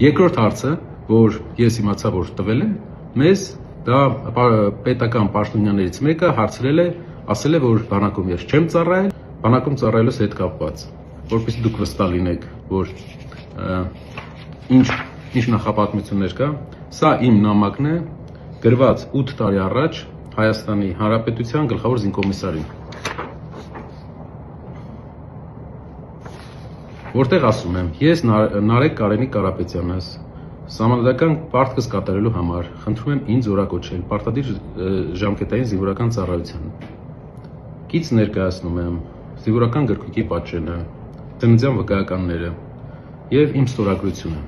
Երկրորդ հարցը, որ ես իմացա, որ տվել են, մեզ դա պետական պաշտոնյաներից մեկը հարցրել է, ասել է, որ բանակում ես չեմ ծառայել, բանակում ծառայելուց հետ կապված, որպեսզի դուք վստահ լինեք, որ ինչ նախապատմություններ կա, սա իմ նամակն է, գրված 8 տարի առաջ Հայաստանի Հանրապետության գլխավոր զինկոմիսարին, որտեղ ասում եմ, ես Նարեկ Կարենիկ Կարապետյանս, սահմանադրական պարտքս կատարելու համար խնդրում եմ ինձ օրակոչել պարտադիր ժամկետային զինվորական ծառայության։ Կից ներկայացնում եմ զինվորական գրքույկի պատճենը, ծննդյան վկայականները եւ իմ ստորագրությունը։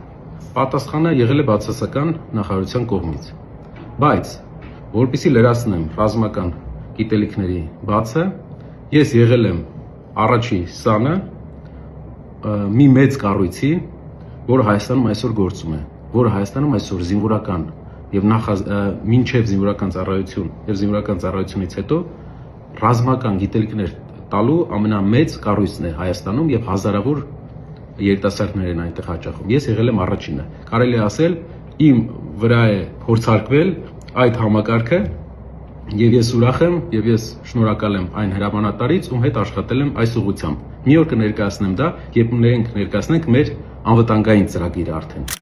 Պատասխանը եղել է բացասական նախարարության կողմից։ Բայց որպեսզի լրացնեմ ռազմական գիտելիքների բացը, ես եղել եմ առաջի սանը մի մեծ կառույցի, որը Հայաստանում այսօր գործում է, որը Հայաստանում այսօր զինվորական եւ մինչեւ զինվորական ծառայություն եւ զինվորական ծառայությունից հետո ռազմական գիտելիքներ տալու ամենամեծ կառույցն է Հայաստանում եւ հազարավոր երիտասարդներ են այնտեղ հաճախում։ Ես եղել եմ առաջինը։ Կարելի է ասել, իմ վրա է փորձարկվել այդ համակարգը եւ ես ուրախ եմ եւ ես շնորհակալ եմ այն հրամանատարից, ում հետ աշխատել եմ այս ուղղությամբ։ Մի օր կներկայացնեմ դա, երբ մենք ներկայացնենք մեր անվտանգային ծրագիրը արդեն։